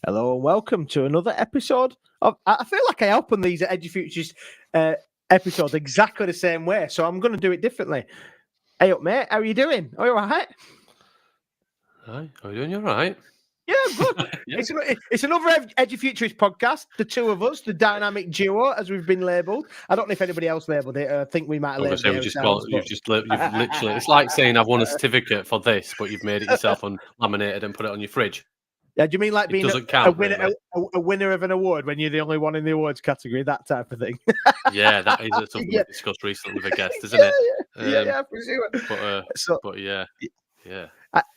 Hello and welcome to another episode of. I feel like I open these Edufuturists episodes exactly the same way, so I'm going to do it differently. Hey up, mate. How are you doing? Are you all right? Hi, how are you doing? You all right? Yeah, I'm good. Yeah. It's another Edufuturist podcast. The two of us, the dynamic duo, as we've been labelled. I don't know if anybody else labelled it. I think we might have labelled it ourselves. You've literally. It's like saying I've won a certificate for this, but you've made it yourself and laminated and put it on your fridge. Yeah, do you mean like being doesn't count, really. a winner of an award when you're the only one in the awards category? That type of thing. Yeah, that is something we discussed recently with a guest, isn't it? Yeah, for sure. But yeah.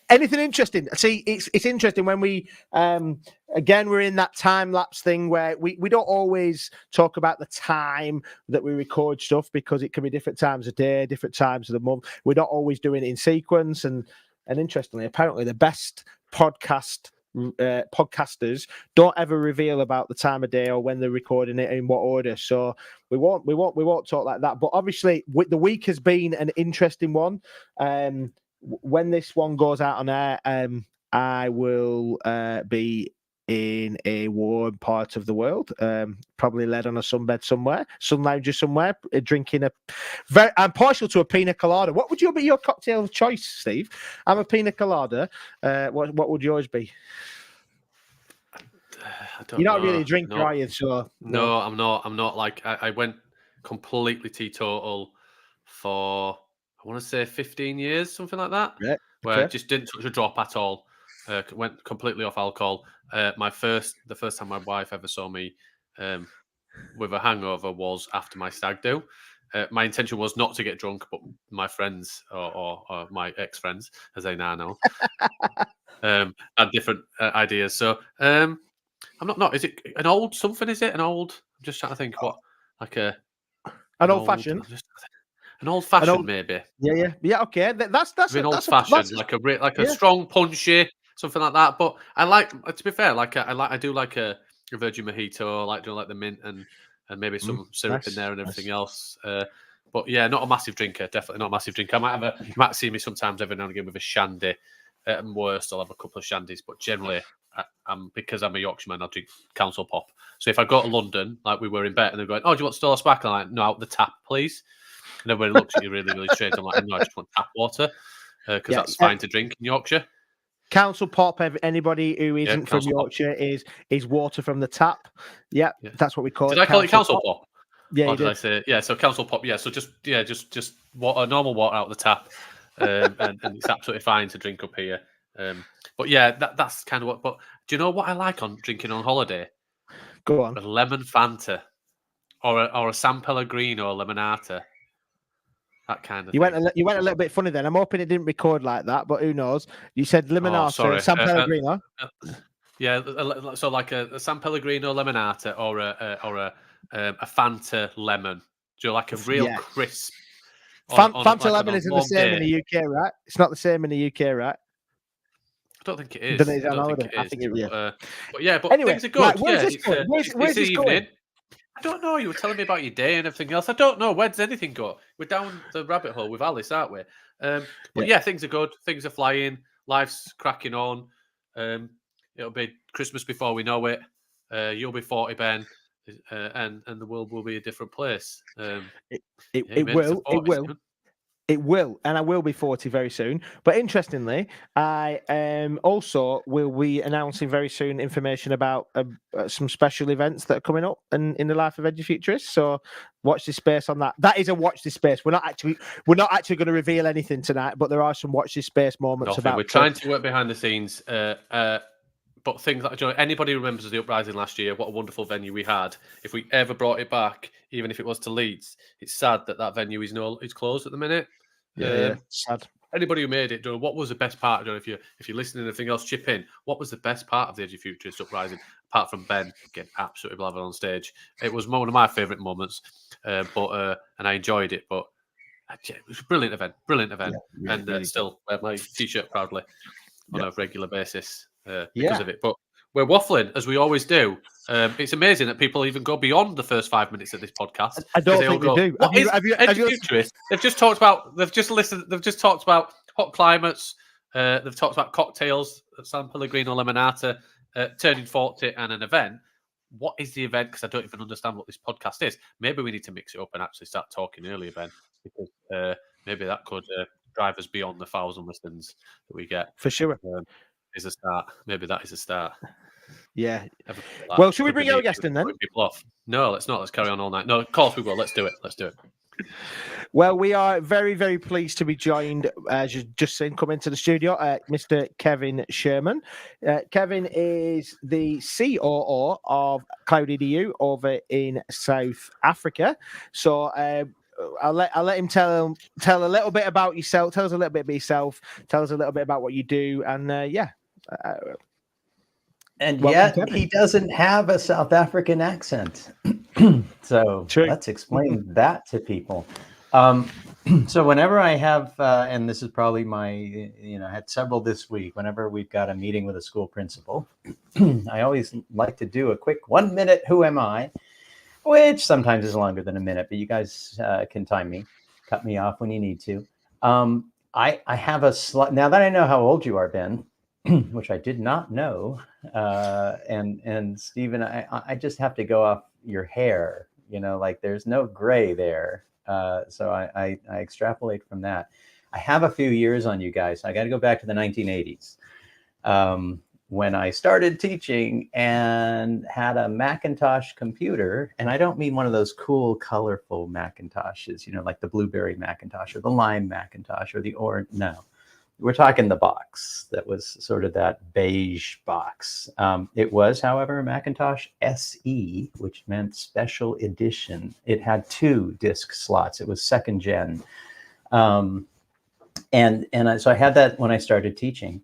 Anything interesting? See, it's interesting when we again we're in that time lapse thing where we don't always talk about the time that we record stuff because it can be different times of day, different times of the month. We're not always doing it in sequence, and interestingly, apparently the best podcasters don't ever reveal about the time of day or when they're recording it in what order. So we won't talk like that. But obviously, the week has been an interesting one. When this one goes out on air, I will be in a warm part of the world, probably led on a sunbed somewhere, sun lounger somewhere, drinking I'm partial to a pina colada. What would be your cocktail of choice, Steve? I'm a pina colada. What would yours be? You're not really a drinker, are you? So no, I'm not. I'm not. Like I went completely teetotal for, I want to say 15 years, something like that. Yeah, where I just didn't touch a drop at all. Went completely off alcohol. The first time my wife ever saw me with a hangover was after my stag do. My intention was not to get drunk, but my friends or my ex-friends, as they now know, had different ideas. So I'm not. Is it an old something? Is it an old? I'm just trying to think what, like an old fashioned. An old fashioned, maybe. Yeah. Okay, that's an old fashioned, like a strong punchy, something like that. But I like, to be fair, I do like a virgin mojito. I like doing like the mint and maybe some syrup in there and everything else. But yeah, not a massive drinker. Definitely not a massive drinker. You might see me sometimes every now and again with a shandy. At worst, I'll have a couple of shandies. But generally, because I'm a Yorkshireman, I'll drink Council Pop. So if I go to London, like we were in bed, and they're going, "Oh, do you want Stella Sparkling?" I'm like, "No, out the tap, please." And everybody looks at you really, really strange. I'm like, "No, I just want tap water because that's fine to drink in Yorkshire." Council Pop. Anybody who isn't from Yorkshire is water from the tap. Yeah, that's what we call it. Did I call it Council Pop? Yeah, or did I say So Council Pop. Yeah, so just water, normal water out the tap, and it's absolutely fine to drink up here. But yeah, that's kind of what. But do you know what I like on drinking on holiday? Go on. A lemon Fanta, or a San Pellegrino limonata. That kind of you thing. You went a little bit funny then. I'm hoping it didn't record like that, but who knows? You said limonata, San Pellegrino. So like a San Pellegrino limonata or a Fanta lemon. Do you like a real crisp? Fanta lemon isn't the same in the UK, right? It's not the same in the UK, right? I don't think it is. I think it is. But anyway, things are good. Right, where's this going? Where's this evening. Going? I don't know. You were telling me about your day and everything else. I don't know. Where does anything go? We're down the rabbit hole with Alice, aren't we? But things are good. Things are flying. Life's cracking on. It'll be Christmas before we know it. You'll be 40, Ben, and the world will be a different place. It will, and I will be 40 very soon. But interestingly, I also will be announcing very soon information about some special events that are coming up in the life of Edufuturists. So watch this space on that. That is a watch this space. We're not actually going to reveal anything tonight, but there are some watch this space moments. We're trying to work behind the scenes. But things like, anybody remembers the Uprising last year, what a wonderful venue we had. If we ever brought it back, even if it was to Leeds, it's sad that venue is closed at the minute. Sad. Anybody who made it, what was the best part? If you're listening to anything else, chip in. What was the best part of the Edufuturists Uprising, apart from Ben getting absolutely blathered on stage? It was one of my favourite moments, and I enjoyed it. But it was a brilliant event, and still wear my t-shirt proudly on a regular basis because of it. But we're waffling as we always do. It's amazing that people even go beyond the first 5 minutes of this podcast. I don't think they do. Edufuturists? They've just talked about. They've just listened. They've just talked about hot climates. They've talked about cocktails, San Pellegrino limonata, turning 40 and an event. What is the event? Because I don't even understand what this podcast is. Maybe we need to mix it up and actually start talking earlier, Ben, because maybe that could drive us beyond the 1,000 listens that we get. For sure. Is a start. Maybe that is a start. Yeah. Well, should we bring our guest in then? People off. No, let's not. Let's carry on all night. No, of course we will. Let's do it. Let's do it. Well, we are very, very pleased to be joined, as you just seen, come into the studio, Mr. Kevin Sherman. Kevin is the COO of CloudEDU over in South Africa. So I'll let him tell a little bit about yourself. Tell us a little bit about yourself. Tell us a little bit about what you do, and and yet Kevin. He doesn't have a South African accent. So True. Let's explain that to people. So whenever I have, and this is probably my, I had several this week, whenever we've got a meeting with a school principal, I always like to do a quick 1 minute, who am I? Which sometimes is longer than a minute, but you guys can time me, cut me off when you need to. I have a now that I know how old you are, Ben, which I did not know, and Stephen, I just have to go off your hair, like there's no gray there. So I extrapolate from that. I have a few years on you guys. I got to go back to the 1980s when I started teaching and had a Macintosh computer. And I don't mean one of those cool, colorful Macintoshes, like the Blueberry Macintosh or the Lime Macintosh or the orange. No, we're talking the box that was sort of that beige box. It was, however, a Macintosh SE, which meant special edition. It had 2 disk slots. It was 2nd gen. So I had that when I started teaching.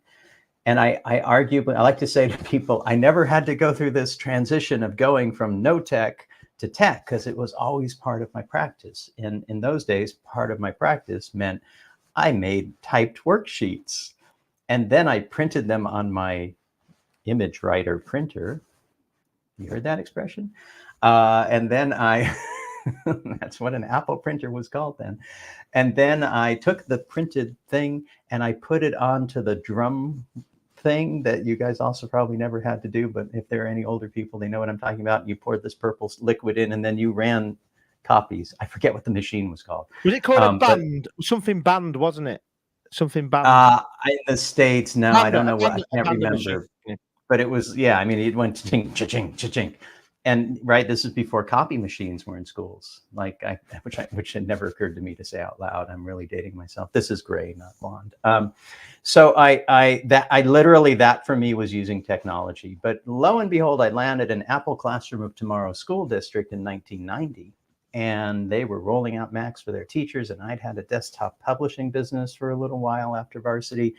And I like to say to people, I never had to go through this transition of going from no tech to tech, because it was always part of my practice. And in those days, part of my practice meant I made typed worksheets, and then I printed them on my image writer printer. You heard that expression? And then that's what an Apple printer was called then. And then I took the printed thing and I put it onto the drum thing that you guys also probably never had to do, but if there are any older people, they know what I'm talking about. You poured this purple liquid in and then you ran copies. I forget what the machine was called. Was it called a band? Something band, wasn't it? Something band. In the States, no, I don't know what. I can't remember. But it was, I mean, it went cha-ching, cha-ching, cha-ching. And right, this is before copy machines were in schools, which had never occurred to me to say out loud. I'm really dating myself. This is gray, not blonde. So I literally, that for me was using technology. But lo and behold, I landed in Apple Classroom of Tomorrow School District in 1990. And they were rolling out Macs for their teachers. And I'd had a desktop publishing business for a little while after varsity.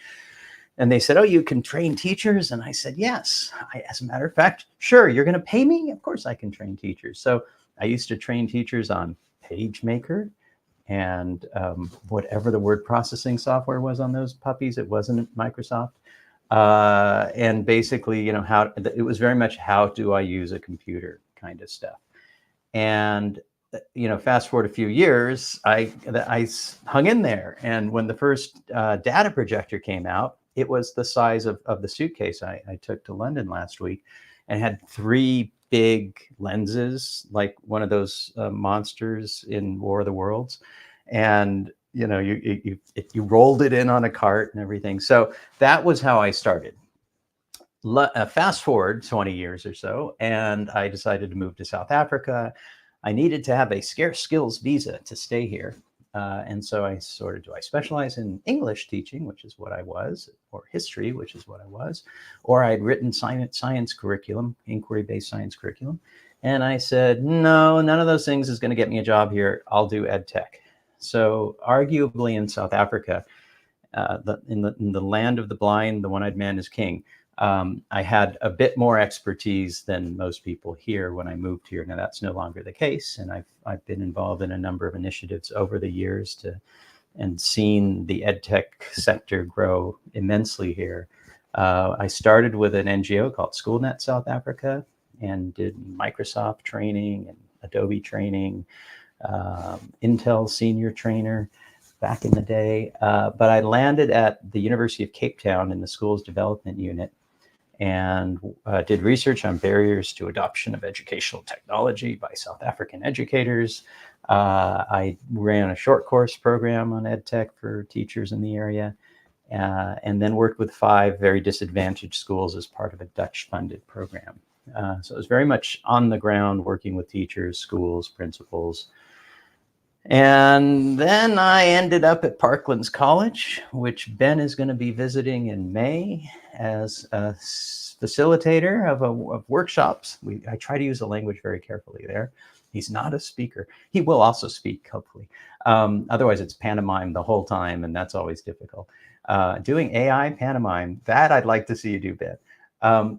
And they said, oh, you can train teachers? And I said, yes. As a matter of fact, sure, you're going to pay me? Of course I can train teachers. So I used to train teachers on PageMaker and whatever the word processing software was on those puppies. It wasn't Microsoft. And basically, it was very much how do I use a computer kind of stuff. And fast forward a few years, I hung in there. And when the first data projector came out, it was the size of the suitcase I took to London last week, and had 3 big lenses, like one of those monsters in War of the Worlds. And, you rolled it in on a cart and everything. So that was how I started. Fast forward 20 years or so, and I decided to move to South Africa. I needed to have a scarce skills visa to stay here. And so I do I specialize in English teaching, which is what I was, or history, which is what I was, or I'd written science curriculum, inquiry-based science curriculum. And I said, no, none of those things is going to get me a job here. I'll do ed tech. So arguably in South Africa, in the land of the blind, the one-eyed man is king. I had a bit more expertise than most people here when I moved here. Now that's no longer the case, and I've been involved in a number of initiatives over the years and seen the ed tech sector grow immensely here. I started with an NGO called SchoolNet South Africa and did Microsoft training and Adobe training, Intel senior trainer back in the day. But I landed at the University of Cape Town in the schools development unit. and did research on barriers to adoption of educational technology by South African educators. I ran a short course program on EdTech for teachers in the area, and then worked with 5 very disadvantaged schools as part of a Dutch-funded program. So it was very much on the ground, working with teachers, schools, principals. And then I ended up at Parklands College, which Ben is going to be visiting in May as a facilitator of workshops. I try to use the language very carefully there. He's not a speaker. He will also speak, hopefully. Otherwise, it's pantomime the whole time, and that's always difficult. Doing AI pantomime, that I'd like to see you do, Ben.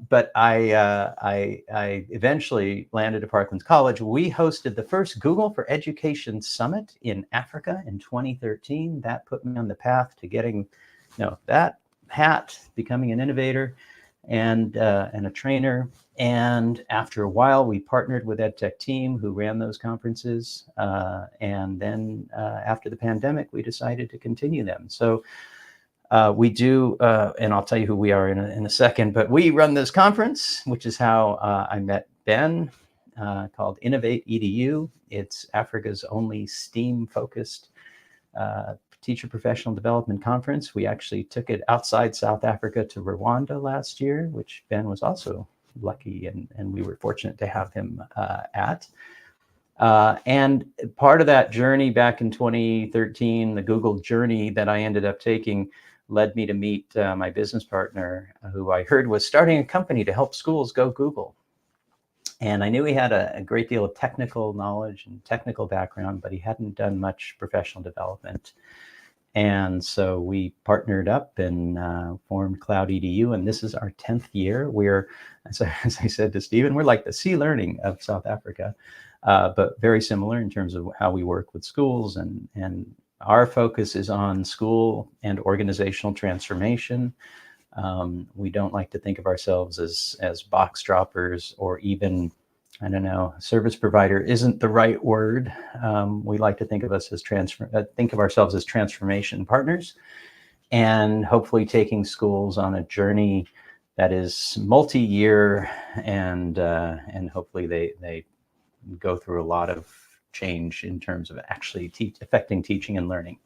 But I eventually landed at Parklands College. We hosted the first Google for Education Summit in Africa in 2013. That put me on the path to getting, that hat, becoming an innovator and a trainer. And after a while, we partnered with EdTech team who ran those conferences. And then after the pandemic, we decided to continue them. So we do, and I'll tell you who we are in a second, but we run this conference, which is how I met Ben, called InnovateEDU. It's Africa's only STEAM-focused teacher professional development conference. We actually took it outside South Africa to Rwanda last year, which Ben was also lucky, and we were fortunate to have him at. And part of that journey back in 2013, the Google journey that I ended up taking, led me to meet my business partner, who I heard was starting a company to help schools go Google. And I knew he had a great deal of technical knowledge and technical background, but he hadn't done much professional development. And so we partnered up and formed CloudEDU, and this is our 10th year. We're, as I said to Stephen, we're like the C-Learning of South Africa, but very similar in terms of how we work with schools, and our focus is on school and organizational transformation. We don't like to think of ourselves as box droppers, or even, I don't know, service provider isn't the right word. We like to think of us as ourselves as transformation partners, and hopefully taking schools on a journey that is multi-year, and hopefully they go through a lot of change in terms of actually affecting teaching and learning.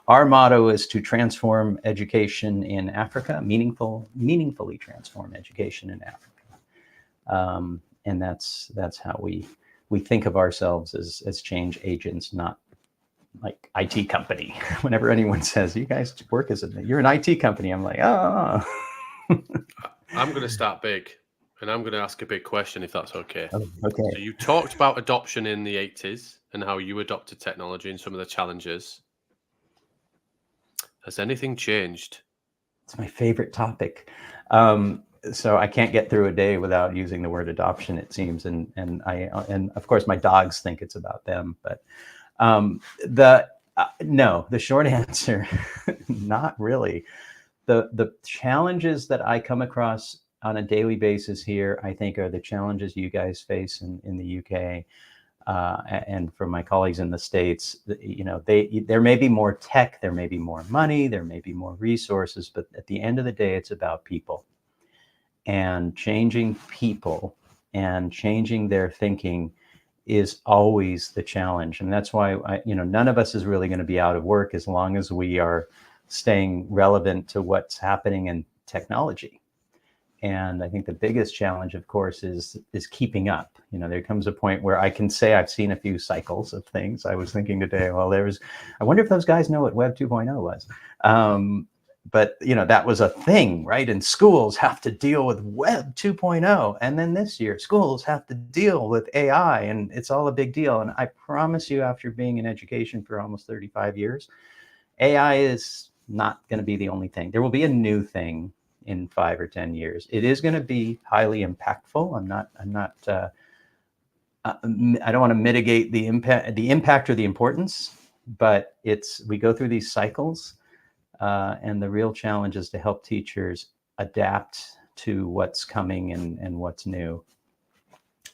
Our motto is to transform education in Africa, meaningfully transform education in Africa. And that's how we think of ourselves as change agents, not like IT company. Whenever anyone says, you guys work you're an IT company, I'm like, oh. I'm going to start big. And I'm going to ask a big question, if that's okay. Oh, okay. So you talked about adoption in the 80s and how you adopted technology and some of the challenges. Has anything changed? It's my favorite topic. So I can't get through a day without using the word adoption, it seems. And of course my dogs think it's about them, but no, the short answer, not really. The challenges that I come across on a daily basis here, I think, are the challenges you guys face in the UK, and from my colleagues in the States. There may be more tech, there may be more money, there may be more resources, but at the end of the day, it's about people. And changing people and changing their thinking is always the challenge. And that's why none of us is really going to be out of work as long as we are staying relevant to what's happening in technology. And I think the biggest challenge, of course, is keeping up. There comes a point where I can say I've seen a few cycles of things. I was thinking today, well, I wonder if those guys know what Web 2.0 was. But that was a thing, right? And schools have to deal with Web 2.0. And then this year, schools have to deal with AI, and it's all a big deal. And I promise you, after being in education for almost 35 years, AI is not going to be the only thing. There will be a new thing in 5 or 10 years. It is going to be highly impactful. I don't want to mitigate the impact or the importance, but we go through these cycles, and the real challenge is to help teachers adapt to what's coming and what's new.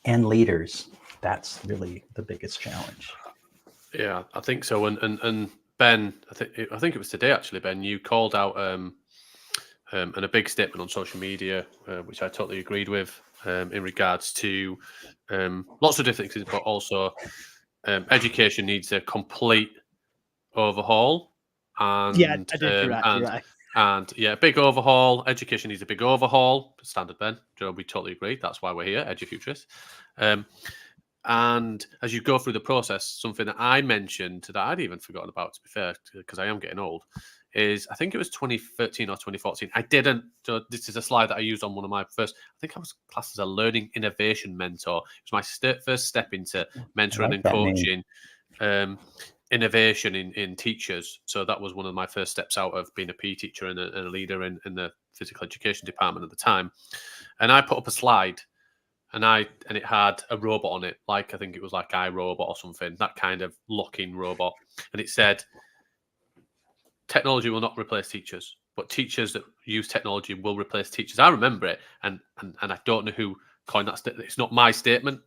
And leaders, that's really the biggest challenge. Yeah, I think so. And Ben, I think it was today actually, Ben, you called out and a big statement on social media, which I totally agreed with, in regards to lots of different things, but also education needs a complete overhaul. And yeah, I did. You're right. And yeah, big overhaul. Education needs a big overhaul. Standard Ben, Joe, we totally agree. That's why we're here, Edufuturists. And as you go through the process, something that I mentioned that I'd even forgotten about, to be fair, because I am getting old, is I think it was 2013 or 2014. I didn't. So this is a slide that I used on one of my first. I think I was classed as a learning innovation mentor. It was my first step into mentoring and coaching innovation in teachers. So that was one of my first steps out of being a PE teacher and a leader in the physical education department at the time. And I put up a slide. And it had a robot on it, like I think it was like iRobot or something, that kind of looking robot. And it said, technology will not replace teachers, but teachers that use technology will replace teachers. I remember it, and I don't know who coined that statement. It's not my statement,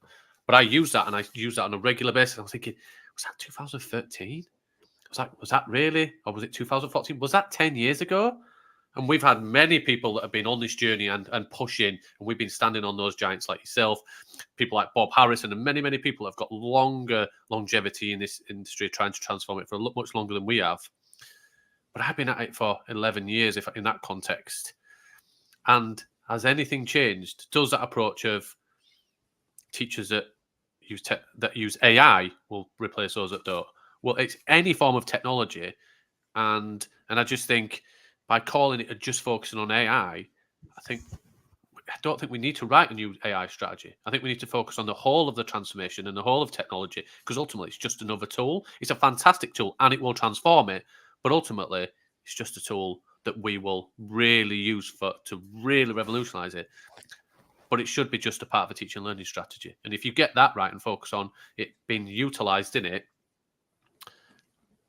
but I use that, and I use that on a regular basis. I was thinking, was that 2013? Was that really? Or was it 2014? Was that 10 years ago? And we've had many people that have been on this journey and pushing, and we've been standing on those giants like yourself, people like Bob Harrison, and many, many people have got longer longevity in this industry, trying to transform it for much longer than we have. But I've been at it for 11 years, if in that context. And has anything changed? Does that approach of teachers that use AI will replace those that don't? Well, it's any form of technology, and I just think, by calling it just focusing on AI, I don't think we need to write a new AI strategy. I think we need to focus on the whole of the transformation and the whole of technology, because ultimately it's just another tool. It's a fantastic tool and it will transform it, but ultimately it's just a tool that we will really use to really revolutionize it. But it should be just a part of a teaching and learning strategy. And if you get that right and focus on it being utilized in it,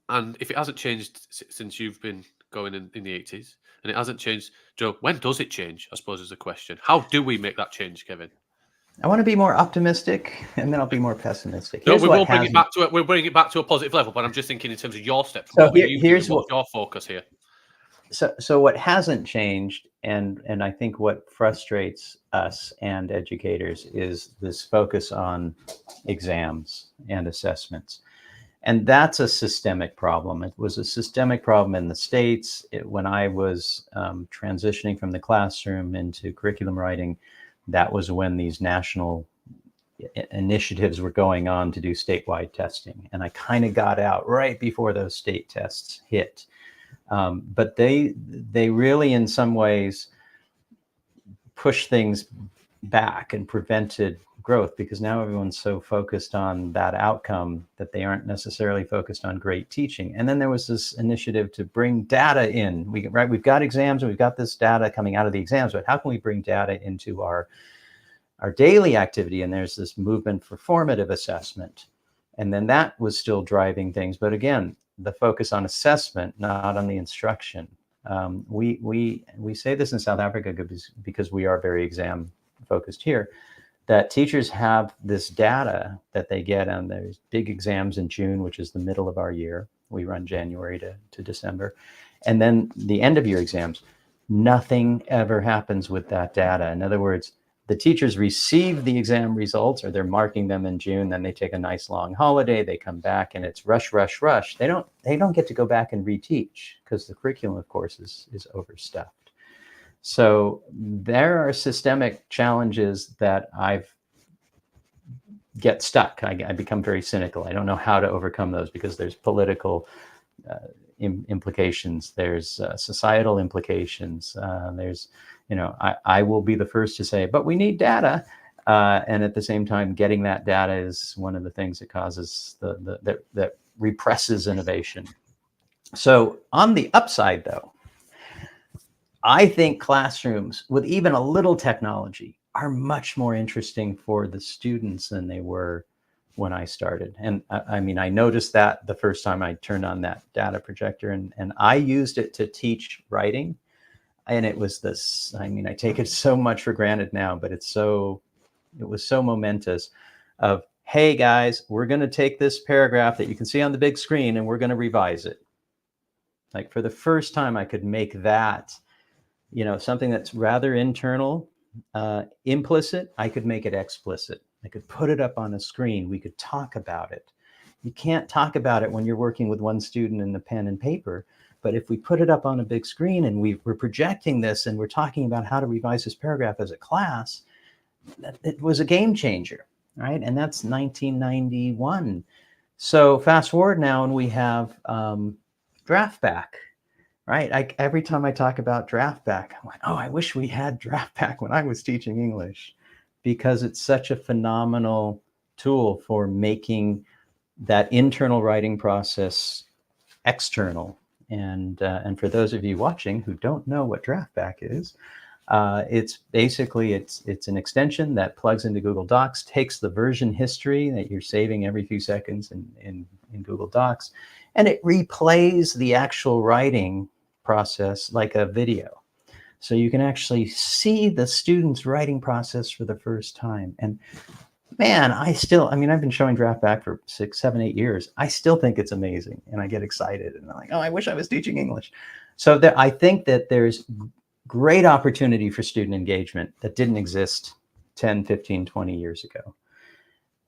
and if it hasn't changed since you've been going in the 80s, and it hasn't changed, Joe, when does it change, I suppose, is the question. How do we make that change, Kevin? I want to be more optimistic, and then I'll be more pessimistic. No, we'll bring it back to a positive level, but I'm just thinking in terms of your steps. So here's what's your focus here? So what hasn't changed, and I think what frustrates us and educators, is this focus on exams and assessments. And that's a systemic problem. It was a systemic problem in the States. When I was transitioning from the classroom into curriculum writing, that was when these national initiatives were going on to do statewide testing. And I kind of got out right before those state tests hit. But they really, in some ways, pushed things back and prevented growth, because now everyone's so focused on that outcome that they aren't necessarily focused on great teaching. And then there was this initiative to bring data in. We've got exams and we've got this data coming out of the exams, but how can we bring data into our daily activity? And there's this movement for formative assessment. And then that was still driving things. But again, the focus on assessment, not on the instruction. We say this in South Africa because we are very exam focused here, that teachers have this data that they get on those big exams in June, which is the middle of our year. We run January to December. And then the end of year exams, nothing ever happens with that data. In other words, the teachers receive the exam results, or they're marking them in June, then they take a nice long holiday, they come back and it's rush, rush, rush. They don't get to go back and reteach, because the curriculum, of course, is overstuffed. So there are systemic challenges that get stuck. I become very cynical. I don't know how to overcome those, because there's political implications, there's societal implications, there's, I will be the first to say, but we need data. And at the same time, getting that data is one of the things that causes that represses innovation. So on the upside, though, I think classrooms with even a little technology are much more interesting for the students than they were when I started. And I mean, I noticed that the first time I turned on that data projector, and I used it to teach writing. And it was this, I mean, I take it so much for granted now, but it was so momentous of, hey guys, we're going to take this paragraph that you can see on the big screen and we're going to revise it. Like, for the first time, I could make that You know, something that's rather internal, implicit, I could make it explicit. I could put it up on a screen. We could talk about it. You can't talk about it when you're working with one student in the pen and paper. But if we put it up on a big screen and we're projecting this and we're talking about how to revise this paragraph as a class, it was a game changer, right? And that's 1991. So fast forward now and we have DraftBack, right? Every time I talk about DraftBack, I'm like, oh, I wish we had DraftBack when I was teaching English, because it's such a phenomenal tool for making that internal writing process external. And for those of you watching who don't know what DraftBack is, it's basically it's an extension that plugs into Google Docs, takes the version history that you're saving every few seconds in Google Docs, and it replays the actual writing process like a video. So you can actually see the student's writing process for the first time. And man, I've been showing DraftBack for 6, 7, 8 years. I still think it's amazing. And I get excited and I'm like, oh, I wish I was teaching English. So I think that there's great opportunity for student engagement that didn't exist 10, 15, 20 years ago.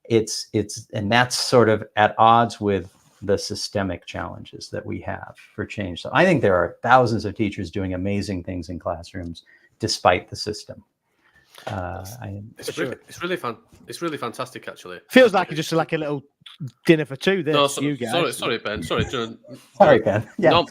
And that's sort of at odds with the systemic challenges that we have for change. So I think there are thousands of teachers doing amazing things in classrooms despite the system. It's really fantastic, actually. Feels like it's just like a little dinner for two. There, you guys. Sorry, Ben. Sorry, Ben. Yeah. No,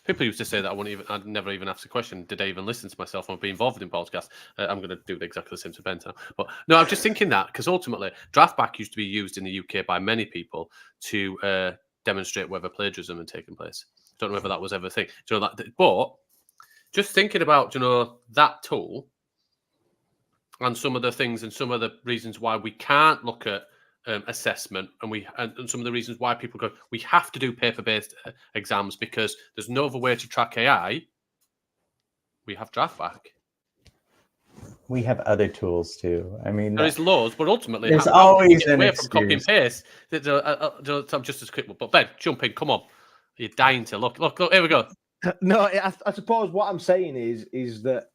people used to say that I'd never even ask the question. Did I even listen to myself or be involved in podcasts? I'm going to do exactly the same to Ben now. But no, I'm just thinking that because ultimately, DraftBack used to be used in the UK by many people to demonstrate whether plagiarism had taken place. Don't know whether that was ever a thing. Do you know that? But just thinking about that tool. And some of the things and some of the reasons why we can't look at assessment and some of the reasons why people go, we have to do paper-based exams because there's no other way to track AI. We have DraftBack. We have other tools too. I mean, there is loads, but ultimately, there's always an away from copy and paste. I'm just as quick, but Ben, jump in, come on. You're dying to look. Here we go. No, I suppose what I'm saying is that.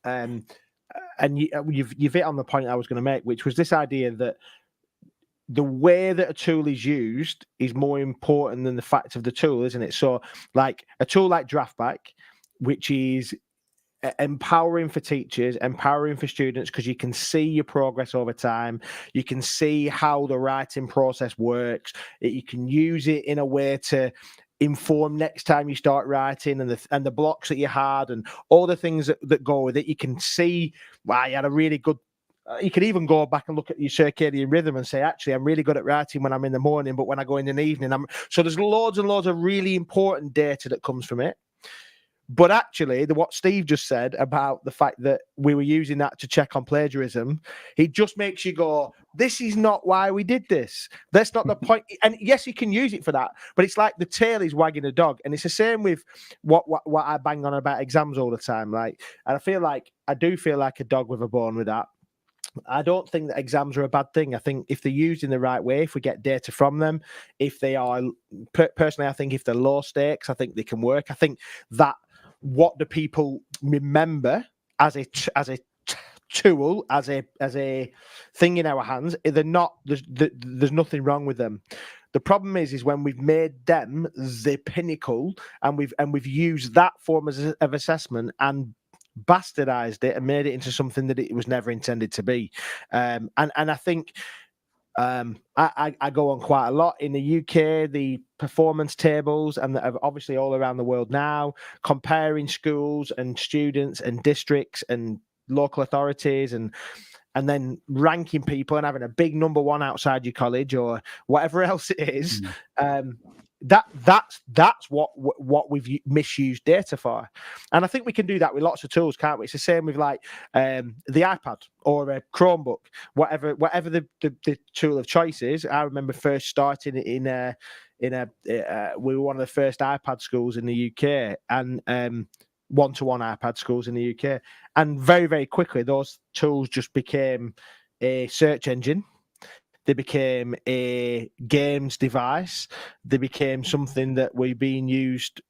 And you've hit on the point I was going to make, which was this idea that the way that a tool is used is more important than the fact of the tool, isn't it? So, like a tool like DraftBack, which is empowering for teachers, empowering for students, because you can see your progress over time. You can see how the writing process works. You can use it in a way to inform next time you start writing and the blocks that you had and all the things that go with it. You can see, wow, you had a really good, you could even go back and look at your circadian rhythm and say, actually, I'm really good at writing when I'm in the morning, but when I go in the evening, so there's loads and loads of really important data that comes from it. But actually, what Steve just said about the fact that we were using that to check on plagiarism, it just makes you go, this is not why we did this. That's not the point. And yes, you can use it for that, but it's like the tail is wagging a dog. And it's the same with what I bang on about exams all the time. Like, and I do feel like a dog with a bone with that. I don't think that exams are a bad thing. I think if they're used in the right way, if we get data from them, if they are, personally, I think if they're low stakes, I think they can work. I think that what do people remember as a tool, as a thing in our hands, they're not, there's nothing wrong with them. The problem is when we've made them the pinnacle and we've used that form of assessment and bastardized it and made it into something that it was never intended to be. And I think I go on quite a lot in the UK, the performance tables, and obviously all around the world now, comparing schools and students and districts and local authorities and then ranking people and having a big number one outside your college or whatever else it is. That's what we've misused data for, and I think we can do that with lots of tools, can't we? It's the same with like the iPad or a Chromebook, whatever the tool of choice is. I remember first starting we were one of the first iPad schools in the UK, and one-to-one iPad schools in the UK, and very, very quickly those tools just became a search engine. They became a games device. They became something that were being used.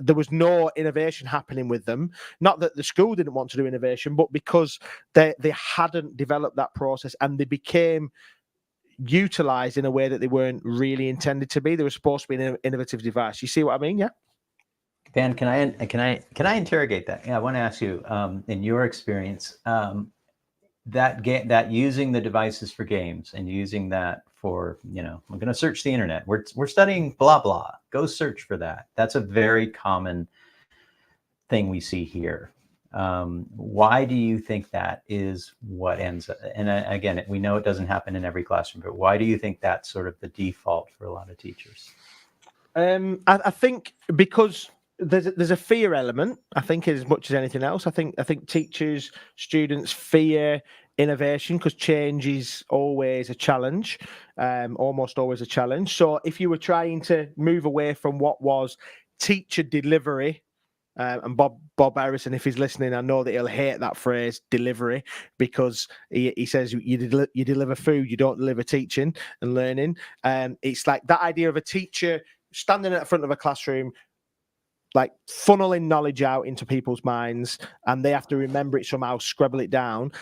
There was no innovation happening with them. Not that the school didn't want to do innovation, but because they hadn't developed that process, and they became utilized in a way that they weren't really intended to be. They were supposed to be an innovative device. You see what I mean? Yeah. Van, can I interrogate that? Yeah, I want to ask you, in your experience, that using the devices for games and using that for, I'm going to search the internet. We're studying blah blah. Go search for that. That's a very common thing we see here. Why do you think that is what ends up? And again, we know it doesn't happen in every classroom, but why do you think that's sort of the default for a lot of teachers? I think because there's a fear element, I think, as much as anything else. I think teachers, students fear innovation because change is always a challenge, almost always a challenge. So if you were trying to move away from what was teacher delivery, and Bob Harrison, if he's listening, I know that he'll hate that phrase delivery, because he says you deliver food, you don't deliver teaching and learning. It's like that idea of a teacher standing at the front of a classroom, like funneling knowledge out into people's minds, and they have to remember it somehow, scribble it down.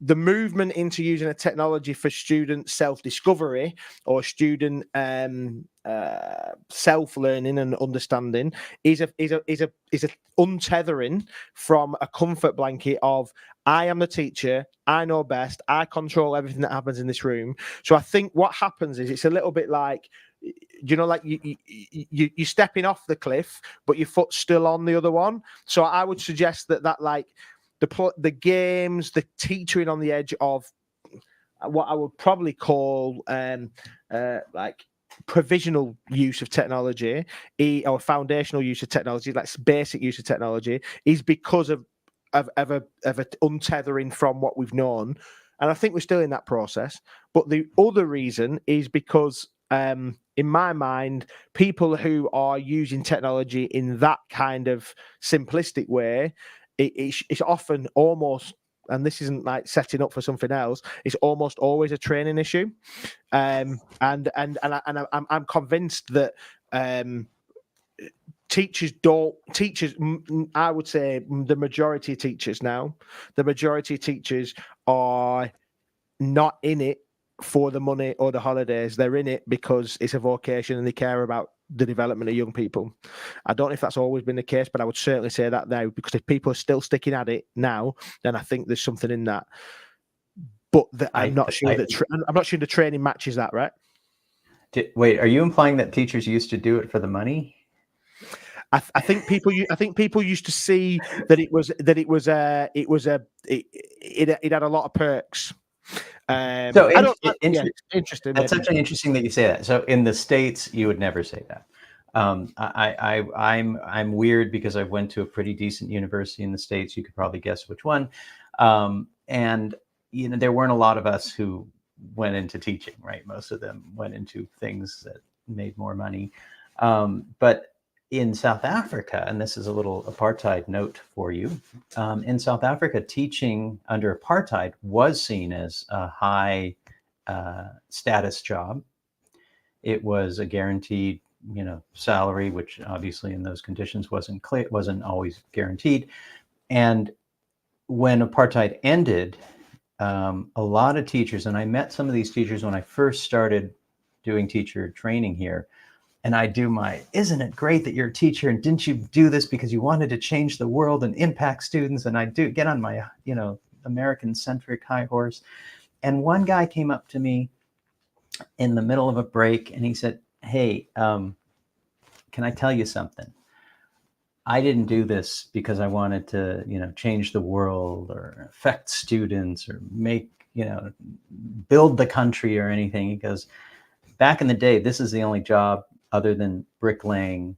The movement into using a technology for student self-discovery or student self-learning and understanding is a untethering from a comfort blanket of, I am the teacher, I know best, I control everything that happens in this room. So I think what happens is it's a little bit like, like you're stepping off the cliff, but your foot's still on the other one. So I would suggest that like the games, the teetering on the edge of what I would probably call like provisional use of technology or foundational use of technology, like basic use of technology, is because of a untethering from what we've known. And I think we're still in that process. But the other reason is because, in my mind, people who are using technology in that kind of simplistic way, it's often almost, and this isn't like setting up for something else, it's almost always a training issue. And I'm convinced that teachers, I would say the majority of teachers now, are not in it for the money or the holidays. They're in it because it's a vocation and they care about the development of young people. I don't know if that's always been the case, but I would certainly say that now, because if people are still sticking at it now, then I think there's something in that. But I'm not sure the training matches that, right? Wait, are you implying that teachers used to do it for the money? I think people used to see that it had a lot of perks. Interesting. That's actually interesting that you say that. So in the States, you would never say that. I'm weird because I went to a pretty decent university in the States. You could probably guess which one. And there weren't a lot of us who went into teaching, right? Most of them went into things that made more money. But in South Africa, and this is a little apartheid note for you, in South Africa, teaching under apartheid was seen as a high status job. It was a guaranteed, salary, which obviously in those conditions wasn't always guaranteed. And when apartheid ended, a lot of teachers, and I met some of these teachers when I first started doing teacher training here, and I do isn't it great that you're a teacher, and didn't you do this because you wanted to change the world and impact students? And I do get on my, American-centric high horse. And one guy came up to me in the middle of a break and he said, hey, can I tell you something? I didn't do this because I wanted to, change the world or affect students or make, build the country or anything. He goes, back in the day, this is the only job other than bricklaying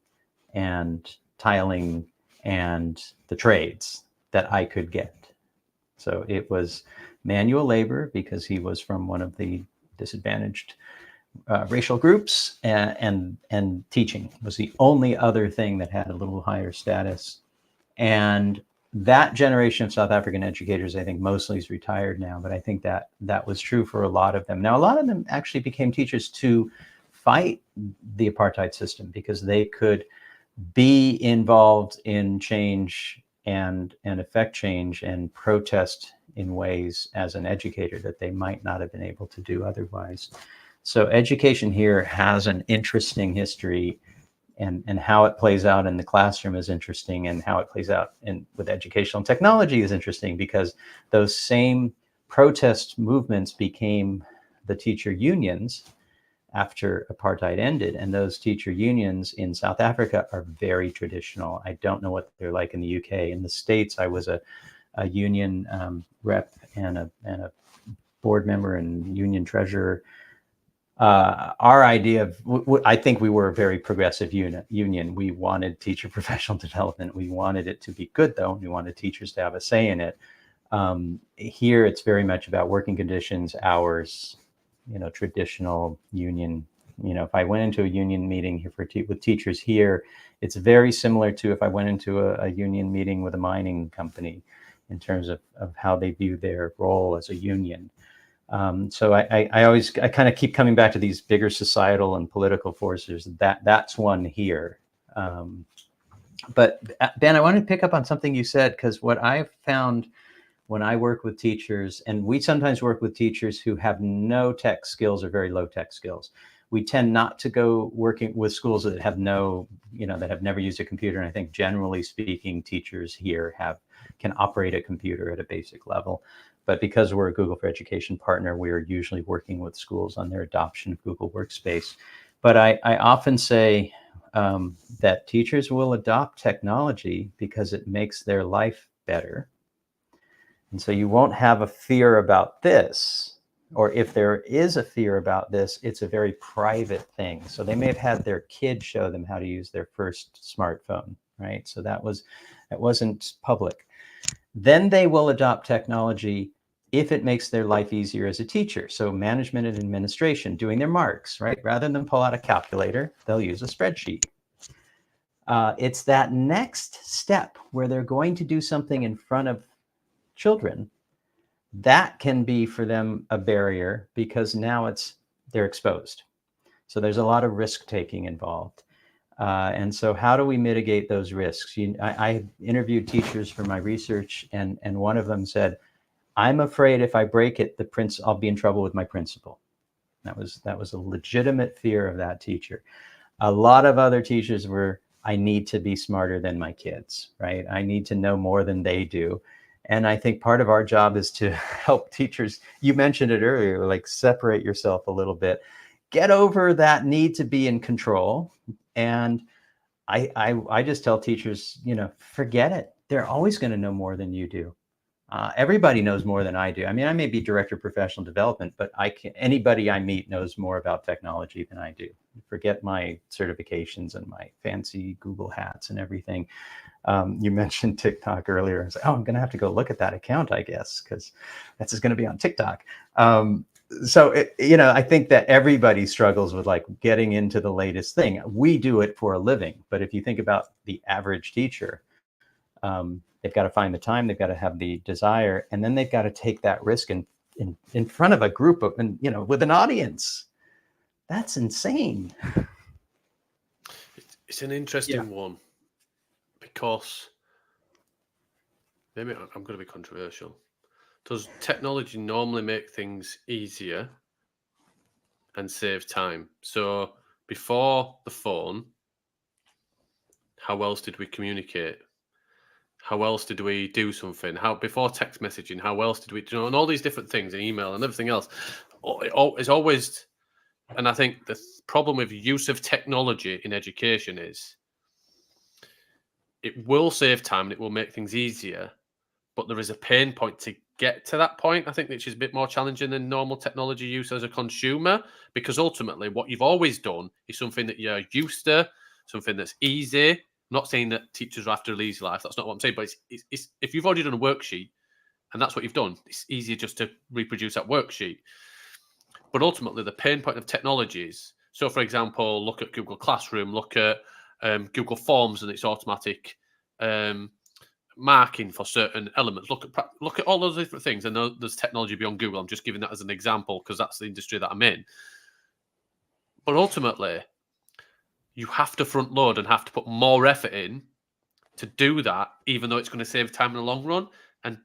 and tiling and the trades that I could get. So it was manual labor because he was from one of the disadvantaged racial groups, and teaching was the only other thing that had a little higher status. And that generation of South African educators, I think mostly is retired now, but I think that was true for a lot of them. Now, a lot of them actually became teachers to fight the apartheid system because they could be involved in change and affect change and protest in ways as an educator that they might not have been able to do otherwise. So education here has an interesting history, and how it plays out in the classroom is interesting, and how it plays out with educational technology is interesting, because those same protest movements became the teacher unions after apartheid ended. And those teacher unions in South Africa are very traditional. I don't know what they're like in the UK. In the States, I was a union rep and a board member and union treasurer. Our idea of, I think we were a very progressive union. We wanted teacher professional development. We wanted it to be good, though. We wanted teachers to have a say in it. Here, it's very much about working conditions, hours, traditional union. If I went into a union meeting here with teachers here, it's very similar to if I went into a union meeting with a mining company in terms of how they view their role as a union. So I kind of keep coming back to these bigger societal and political forces. That's one here. But Ben, I wanted to pick up on something you said, because what I've found when I work with teachers, and we sometimes work with teachers who have no tech skills or very low tech skills, we tend not to go working with schools that have that have never used a computer. And I think generally speaking, teachers here can operate a computer at a basic level. But because we're a Google for Education partner, we are usually working with schools on their adoption of Google Workspace. But I often say that teachers will adopt technology because it makes their life better. And so you won't have a fear about this, or if there is a fear about this, it's a very private thing. So they may have had their kid show them how to use their first smartphone, right? So that wasn't public. Then they will adopt technology if it makes their life easier as a teacher. So management and administration, doing their marks, right? Rather than pull out a calculator, they'll use a spreadsheet. It's that next step where they're going to do something in front of children that can be for them a barrier, because now they're exposed. So there's a lot of risk taking involved. And so how do we mitigate those risks? I interviewed teachers for my research, and one of them said, I'm afraid if I break it, I'll be in trouble with my principal. That was a legitimate fear of that teacher. A lot of other teachers I need to be smarter than my kids, right? I need to know more than they do. And I think part of our job is to help teachers. You mentioned it earlier, like separate yourself a little bit, get over that need to be in control. And I just tell teachers, forget it. They're always going to know more than you do. Everybody knows more than I do. I mean, I may be director of professional development, but anybody I meet knows more about technology than I do. Forget my certifications and my fancy Google hats and everything. You mentioned TikTok earlier. I was like, I'm going to have to go look at that account, I guess, because that's going to be on TikTok. So, I think that everybody struggles with like getting into the latest thing. We do it for a living. But if you think about the average teacher, they've got to find the time, they've got to have the desire, and then they've got to take that risk in front of a group of, with an audience. That's insane. It's an interesting one, because maybe I'm going to be controversial. Does technology normally make things easier and save time? So before the phone, how else did we communicate? How else did we do something? Before text messaging, how else did we, and all these different things, and email and everything else? It's always, and I think the problem with use of technology in education is it will save time and it will make things easier, but there is a pain point to get to that point, I think, which is a bit more challenging than normal technology use as a consumer, because ultimately what you've always done is something that you're used to, something that's easy. I'm not saying that teachers have to lead life. That's not what I'm saying. But it's if you've already done a worksheet and that's what you've done, it's easier just to reproduce that worksheet. But ultimately, the pain point of technologies. So, for example, look at Google Classroom, look at Google Forms and its automatic marking for certain elements. Look at all those different things. I know there's technology beyond Google. I'm just giving that as an example because that's the industry that I'm in. But ultimately, you have to front load and have to put more effort in to do that, even though it's going to save time in the long run. And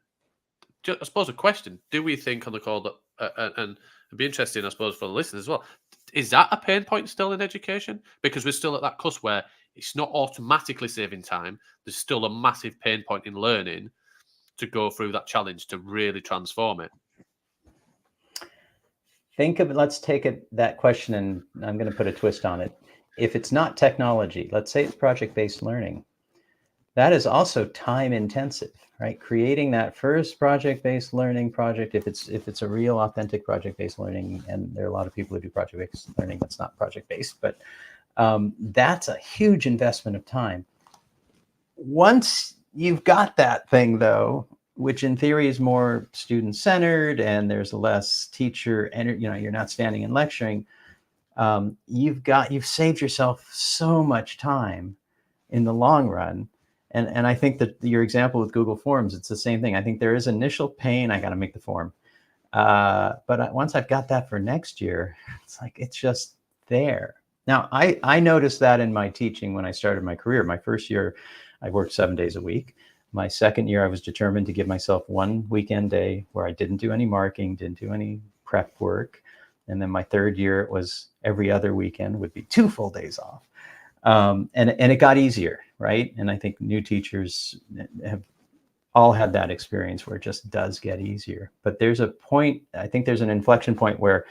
I suppose a question: do we think on the call that, and it'd be interesting, I suppose, for the listeners as well, is that a pain point still in education? Because we're still at that cusp where it's not automatically saving time. There's still a massive pain point in learning to go through that challenge to really transform it. Think of it. Let's take that question, and I'm going to put a twist on it. If it's not technology, let's say it's project-based learning, that is also time intensive, right? Creating that first project-based learning project, if it's a real authentic project-based learning, and there are a lot of people who do project-based learning that's not project-based, but that's a huge investment of time. Once you've got that thing, though, which in theory is more student-centered and there's less teacher, and you're not standing and lecturing, you've saved yourself so much time in the long run. And I think that your example with Google Forms, it's the same thing. I think there is initial pain. I got to make the form. But once I've got that for next year, it's like, it's just there. Now, I noticed that in my teaching when I started my career. My first year, I worked 7 days a week. My second year, I was determined to give myself one weekend day where I didn't do any marking, didn't do any prep work. And then my third year, it was every other weekend would be 2 full days off. And it got easier, right? And I think new teachers have all had that experience where it just does get easier. But there's a point, I think there's an inflection point where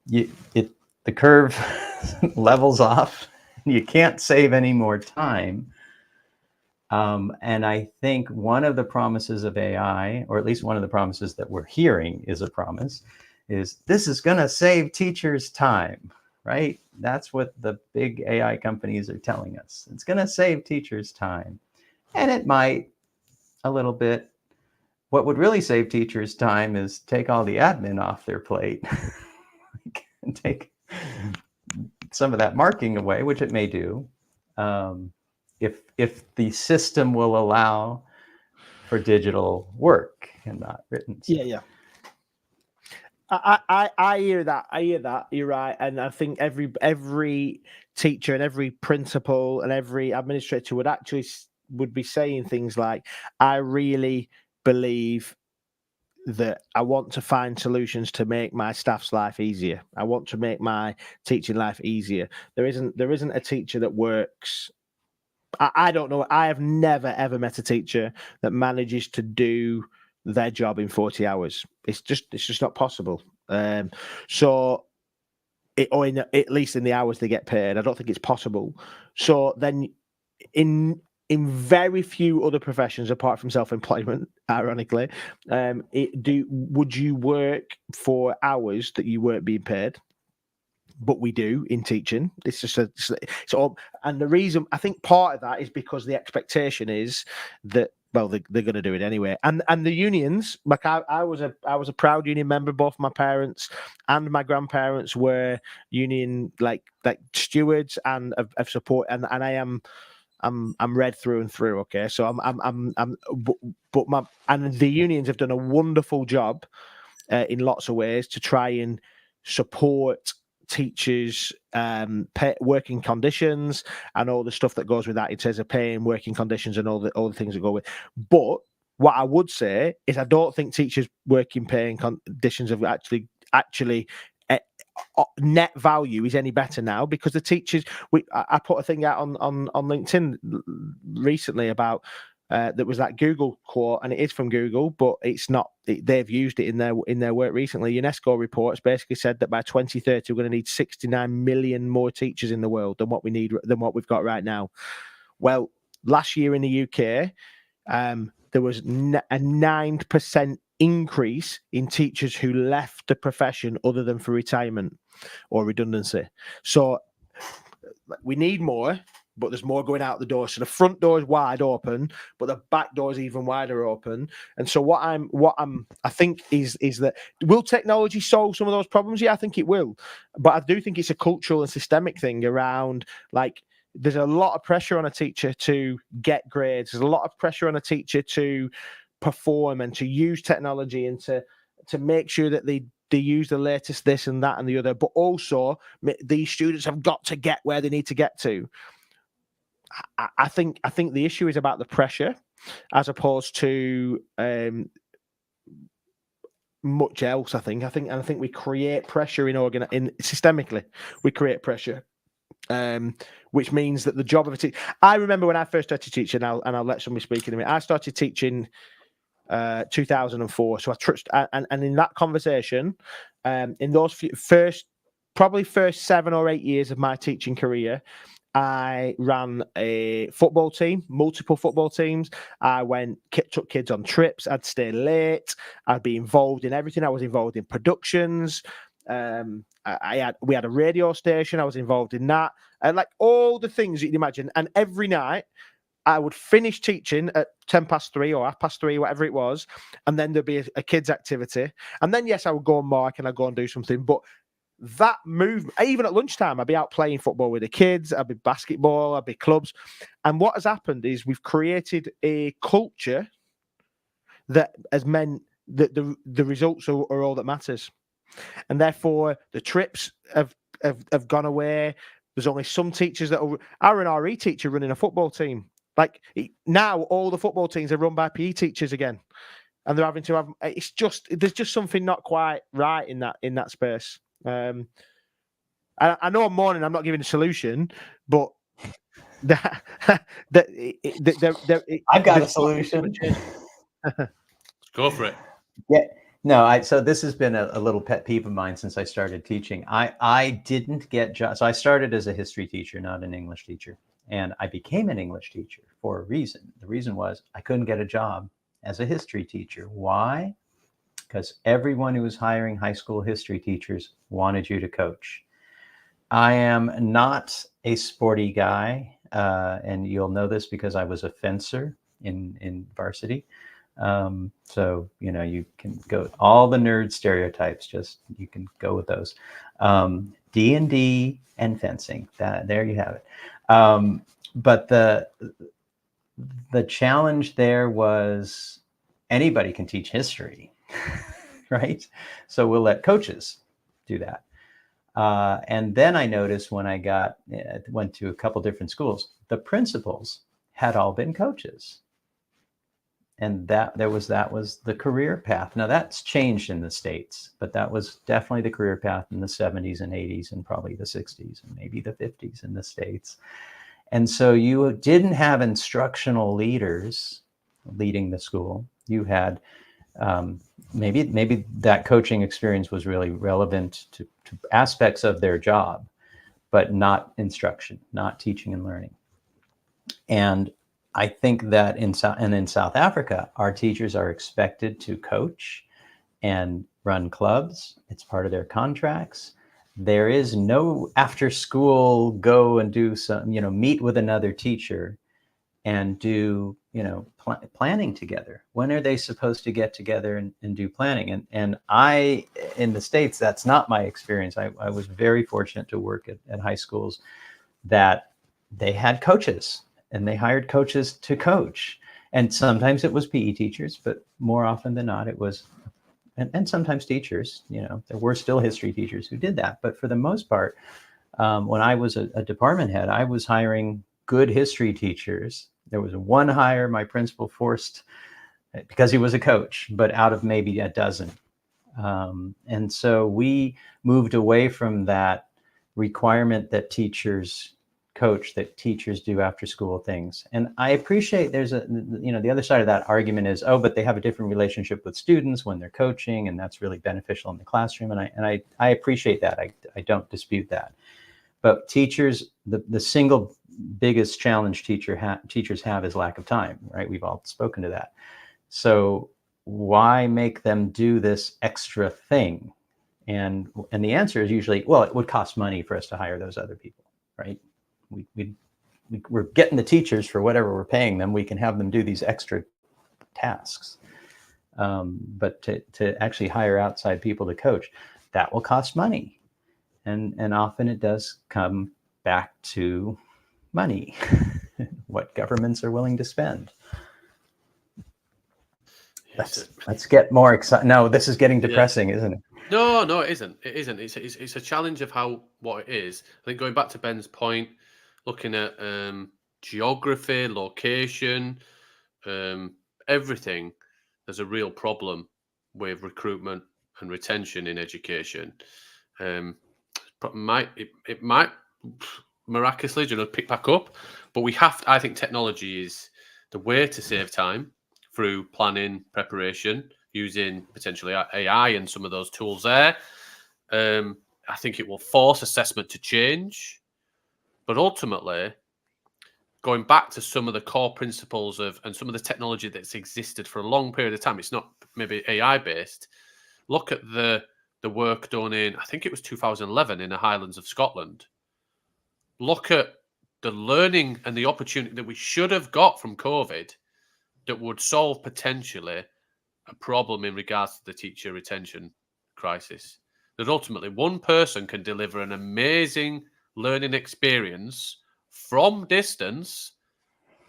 the curve levels off. You can't save any more time. And I think one of the promises of AI, or at least one of the promises that we're hearing is a promise, is this is going to save teachers time, right? That's what the big AI companies are telling us. It's going to save teachers time. And it might a little bit. What would really save teachers time is take all the admin off their plate and take some of that marking away, which it may do. If the system will allow for digital work and not written stuff. Yeah. I hear that. You're right. And I think every teacher and every principal and every administrator would be saying things like, I really believe that I want to find solutions to make my staff's life easier. I want to make my teaching life easier. There isn't a teacher that works. I don't know. I have never, ever met a teacher that manages to do their job in 40 hours. It's just not possible. At least in the hours they get paid, I don't think it's possible. So then in very few other professions apart from self-employment, ironically, would you work for hours that you weren't being paid? But we do in teaching. It's just and the reason, I think part of that is because the expectation is that, well, they're going to do it anyway. And the unions, like I was a proud union member. Both my parents and my grandparents were union like stewards and of support. And I'm red through and through. Okay, so the unions have done a wonderful job in lots of ways to try and support teachers' working conditions and all the stuff that goes with that in terms of pay and working conditions and all the things that go with. But what I would say is I don't think teachers' working pay and conditions have actually net value is any better now, because the teachers. I put a thing out on LinkedIn recently about. That was that Google quote, and it is from Google, but it's not. They've used it in their work recently. UNESCO reports basically said that by 2030 we're going to need 69 million more teachers in the world than what we've got right now. Well, last year in the UK, there was a 9% increase in teachers who left the profession other than for retirement or redundancy. So we need more. But there's more going out the door. So the front door is wide open, but the back door is even wider open. And so I think is that, will technology solve some of those problems? Yeah, I think it will. But I do think it's a cultural and systemic thing around, like, there's a lot of pressure on a teacher to get grades. There's a lot of pressure on a teacher to perform and to use technology and to make sure that they use the latest this and that and the other. But also, these students have got to get where they need to get to. I think the issue is about the pressure, as opposed to much else. I think we create pressure in systemically. We create pressure. Which means that the job of a teacher. I remember when I first started teaching, and I'll let somebody speak in a minute. I started teaching 2004. So I trust, and in that conversation, in those first 7 or 8 years of my teaching career, I ran a football team, multiple football teams. I took kids on trips. I'd stay late. I'd be involved in everything. I was involved in productions. We had a radio station. I was involved in that, and like all the things that you'd imagine. And every night I would finish teaching at 3:10 or 3:30, whatever it was, and then there'd be a kids' activity. And then yes, I would go and mark and I'd go and do something. But that movement, even at lunchtime, I'd be out playing football with the kids. I'd be basketball. I'd be clubs. And what has happened is we've created a culture that has meant that the results are all that matters. And therefore, the trips have gone away. There's only some teachers that are an RE teacher running a football team. Like now, all the football teams are run by PE teachers again, and they're having to have. There's just something not quite right in that space. I know I'm mourning. I'm not giving a solution, but I've got a solution. Go for it. Yeah. No, so this has been a little pet peeve of mine since I started teaching. I didn't get jobs. So I started as a history teacher, not an English teacher. And I became an English teacher for a reason. The reason was I couldn't get a job as a history teacher. Why? Because everyone who was hiring high school history teachers wanted you to coach. I am not a sporty guy. And you'll know this because I was a fencer in varsity. So, you can go all the nerd stereotypes, you can go with those. D&D and fencing, there you have it. But the challenge there was anybody can teach history, right? So we'll let coaches do that. And then I noticed when I went to a couple different schools, the principals had all been coaches. And that was the career path. Now that's changed in the States, but that was definitely the career path in the 70s and 80s and probably the 60s and maybe the 50s in the States. And so you didn't have instructional leaders leading the school. You had maybe that coaching experience was really relevant to aspects of their job, but not instruction, not teaching and learning. And I think that in South Africa, our teachers are expected to coach and run clubs. It's part of their contracts. There is no after school go and do some, meet with another teacher and do, planning together. When are they supposed to get together and do planning? And in the States, that's not my experience. I was very fortunate to work at high schools that they had coaches. And they hired coaches to coach. And sometimes it was PE teachers, but more often than not, it was, and sometimes teachers, there were still history teachers who did that. But for the most part, when I was a department head, I was hiring good history teachers. There was one hire my principal forced because he was a coach, but out of maybe a dozen. And so we moved away from that requirement that teachers coach, that teachers do after school things. And I appreciate there's the other side of that argument is, but they have a different relationship with students when they're coaching, and that's really beneficial in the classroom. And I appreciate that. I don't dispute that. But teachers, the single biggest challenge teachers have is lack of time, right? We've all spoken to that. So why make them do this extra thing? And the answer is usually, well, it would cost money for us to hire those other people, right? We're getting the teachers for whatever we're paying them. We can have them do these extra tasks. But to actually hire outside people to coach, that will cost money. And often it does come back to, money, what governments are willing to spend. Let's get more excited. No, this is getting depressing, isn't it? No, it isn't. It isn't. It's a challenge of what it is. I think going back to Ben's point, looking at geography, location, everything, there's a real problem with recruitment and retention in education. It might miraculously, pick back up, but I think technology is the way to save time through planning, preparation, using potentially AI and some of those tools there. I think it will force assessment to change, but ultimately, going back to some of the core principles and some of the technology that's existed for a long period of time, it's not maybe AI based. Look at the work done in, I think it was 2011 in the Highlands of Scotland. Look at the learning and the opportunity that we should have got from COVID that would solve potentially a problem in regards to the teacher retention crisis. That ultimately one person can deliver an amazing learning experience from distance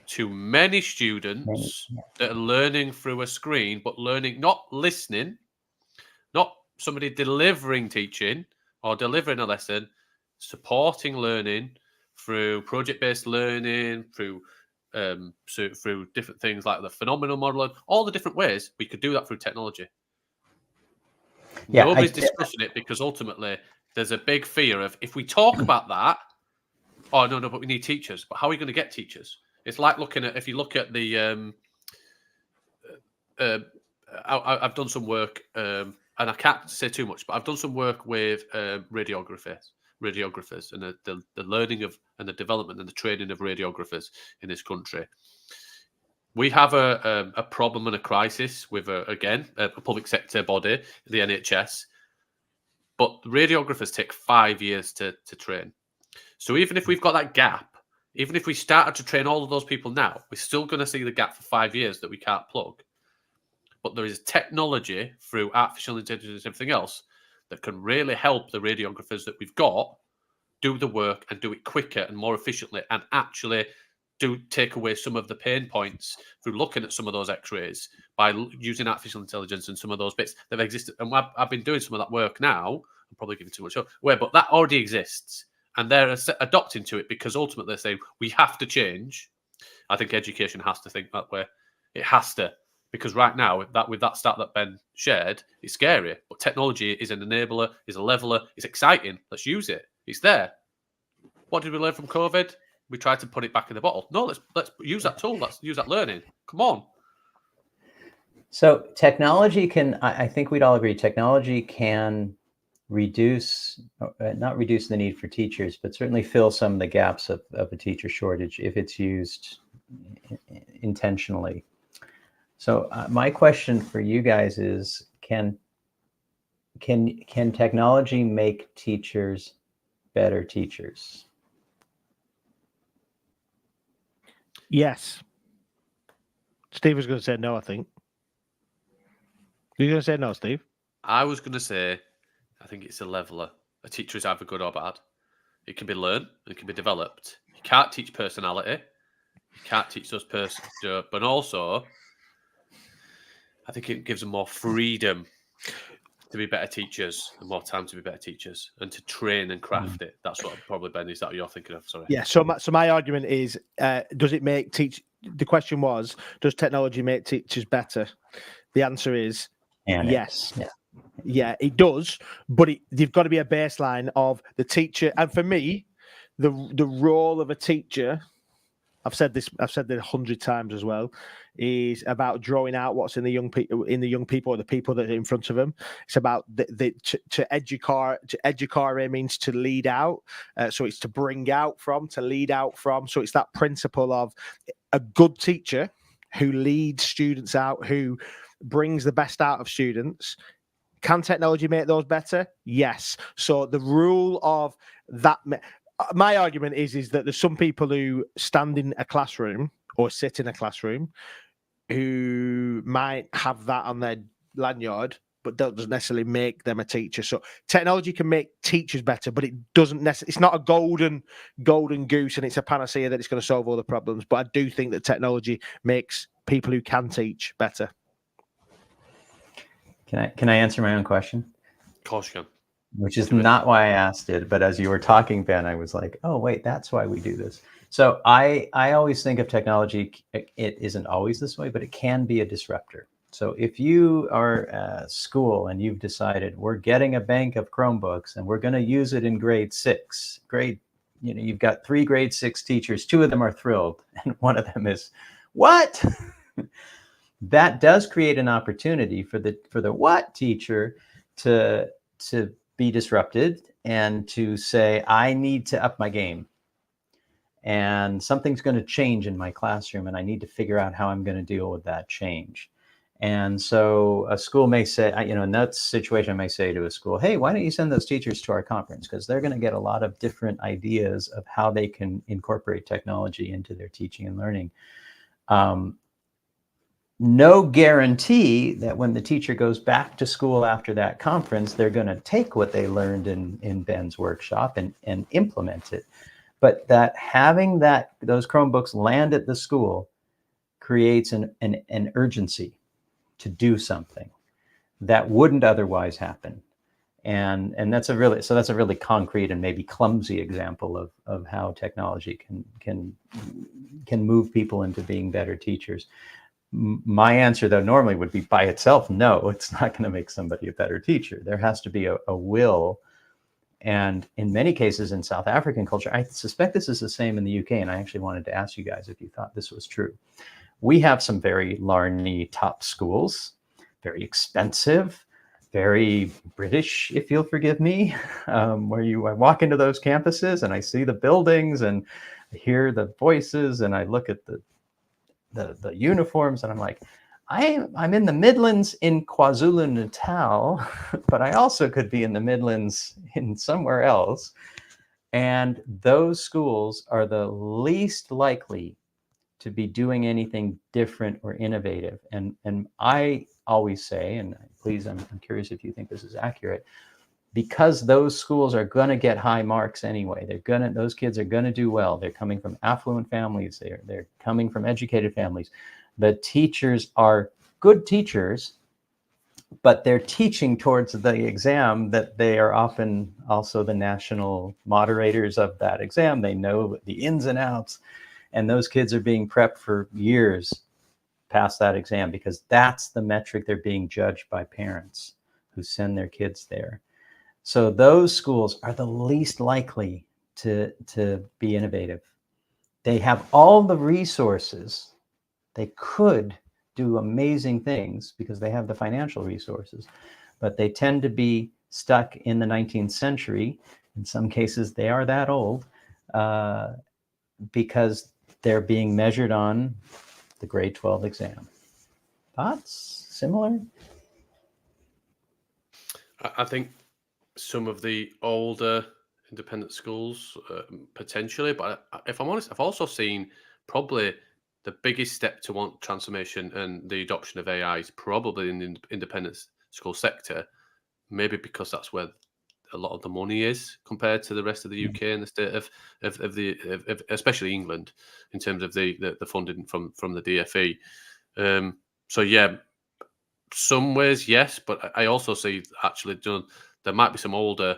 to many students that are learning through a screen, but learning, not listening, not somebody delivering teaching or delivering a lesson, supporting learning through project-based learning, through different things like the phenomenal model, all the different ways we could do that through technology. Yeah, nobody's discussing it because ultimately there's a big fear of, if we talk about that, oh no, but we need teachers. But how are we going to get teachers? It's like if you look at the, I've done some work, and I can't say too much, but I've done some work with radiographers and the learning of and the development and the training of radiographers in this country. We have a problem and a crisis with, a public sector body, the NHS, but radiographers take 5 years to train. So even if we've got that gap, even if we started to train all of those people now, we're still going to see the gap for 5 years that we can't plug. But there is technology through artificial intelligence and everything else that can really help the radiographers that we've got do the work and do it quicker and more efficiently, and actually do take away some of the pain points through looking at some of those x-rays by using artificial intelligence and some of those bits that have existed. And I've been doing some of that work now. I'm probably giving too much away, but that already exists. And they're adopting to it because ultimately they're saying we have to change. I think education has to think that way. It has to. Because right now, with that stat that Ben shared, it's scary. But technology is an enabler, is a leveler, it's exciting. Let's use it. It's there. What did we learn from COVID? We tried to put it back in the bottle. No, let's use that tool. Let's use that learning. Come on. So technology can, I think we'd all agree, technology can reduce, not reduce the need for teachers, but certainly fill some of the gaps of a teacher shortage if it's used intentionally. So my question for you guys is, can technology make teachers better teachers? Yes. Steve was going to say no, I think. You're going to say no, Steve? I was going to say, I think it's a leveler. A teacher is either good or bad. It can be learned. It can be developed. You can't teach personality. You can't teach those persons. But also, I think it gives them more freedom to be better teachers and more time to be better teachers and to train and craft it. That's what probably, Ben, is that what you're thinking of? Sorry. Yeah. So my argument is, does it make the question was, does technology make teachers better? The answer is yes. Yeah, it does. But you've got to be a baseline of the teacher. And for me, the role of a teacher, I've said this 100 times as well, is about drawing out what's in the young people, or the people that are in front of them. It's about to educare means to lead out. So it's to bring out from, to lead out from. So it's that principle of a good teacher who leads students out, who brings the best out of students. Can technology make those better? Yes. So the rule of that, my argument is that there's some people who stand in a classroom or sit in a classroom who might have that on their lanyard, but that doesn't necessarily make them a teacher. So technology can make teachers better, but it doesn't necessarily. It's not a golden goose, and it's a panacea that it's going to solve all the problems. But I do think that technology makes people who can teach better. Can I answer my own question? Of course you can. Which is not why I asked it, but as you were talking, Ben, I was like, oh wait, that's why we do this. So I always think of technology, it isn't always this way, but it can be a disruptor. So if you are a school and you've decided we're getting a bank of Chromebooks and we're going to use it in grade 6, you've got 3 grade 6 teachers, 2 of them are thrilled, and one of them is, what? That does create an opportunity for the what teacher to be disrupted and to say, I need to up my game. And something's going to change in my classroom, and I need to figure out how I'm going to deal with that change. And so a school may say, in that situation, I may say to a school, hey, why don't you send those teachers to our conference? Because they're going to get a lot of different ideas of how they can incorporate technology into their teaching and learning. No guarantee that when the teacher goes back to school after that conference, they're going to take what they learned in Ben's workshop and implement it. But that having those Chromebooks land at the school creates an urgency to do something that wouldn't otherwise happen. And that's a really concrete and maybe clumsy example of how technology can move people into being better teachers. My answer, though, normally would be by itself, no, it's not going to make somebody a better teacher. There has to be a will. And in many cases in South African culture, I suspect this is the same in the UK, and I actually wanted to ask you guys if you thought this was true. We have some very larny top schools, very expensive, very British, if you'll forgive me, where I walk into those campuses and I see the buildings and I hear the voices and I look at the uniforms and I'm like, I'm in the Midlands in KwaZulu-Natal, but I also could be in the Midlands in somewhere else. And those schools are the least likely to be doing anything different or innovative. And I always say, and please, I'm curious if you think this is accurate, because those schools are going to get high marks anyway. Those kids are going to do well. They're coming from affluent families. They're coming from educated families. The teachers are good teachers, but they're teaching towards the exam that they are often also the national moderators of that exam. They know the ins and outs, and those kids are being prepped for years past that exam because that's the metric they're being judged by parents who send their kids there. So those schools are the least likely to be innovative. They have all the resources. They could do amazing things because they have the financial resources, but they tend to be stuck in the 19th century. In some cases, they are that old because they're being measured on the grade 12 exam. Thoughts? Similar? I think some of the older independent schools potentially, but if I'm honest, I've also seen probably the biggest step to transformation and the adoption of AI is probably in the independent school sector, maybe because that's where a lot of the money is compared to the rest of the UK and the state of especially England in terms of the funding from the DFE. So yeah, some ways yes, but I also see actually there might be some older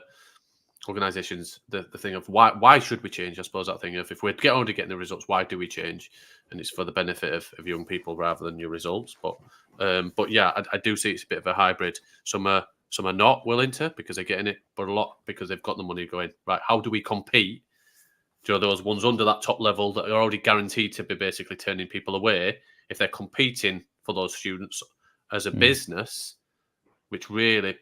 organizations, the thing of why should we change? I suppose that thing of if we're only getting the results, why do we change? And it's for the benefit of young people rather than your results. But yeah, I do see it's a bit of a hybrid. Some are not willing to because they're getting it, but a lot because they've got the money going, right, how do we compete? Those ones under that top level that are already guaranteed to be basically turning people away, if they're competing for those students as a business, which really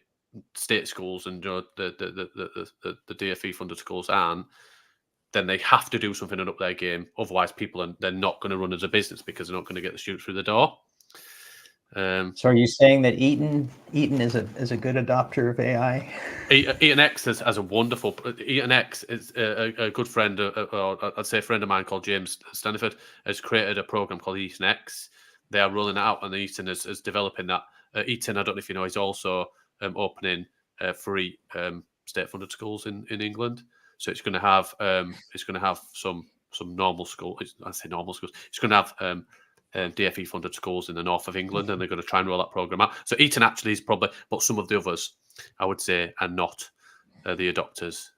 state schools and the DFE funded schools aren't, then they have to do something and up their game. Otherwise, they're not going to run as a business because they're not going to get the students through the door. So are you saying that Eton is a good adopter of AI? Eton X is a wonderful. Eton X is a good friend, or I'd say a friend of mine called James Staniford has created a program called Eton X. They are rolling it out, and Eton is developing that Eton, I don't know if you know, is also opening free state-funded schools in England. So it's going to have some normal schools. I say normal schools. It's going to have DFE-funded schools in the north of England, and they're going to try and roll that program out. So Eton actually is probably, but some of the others, I would say, are not the adopters.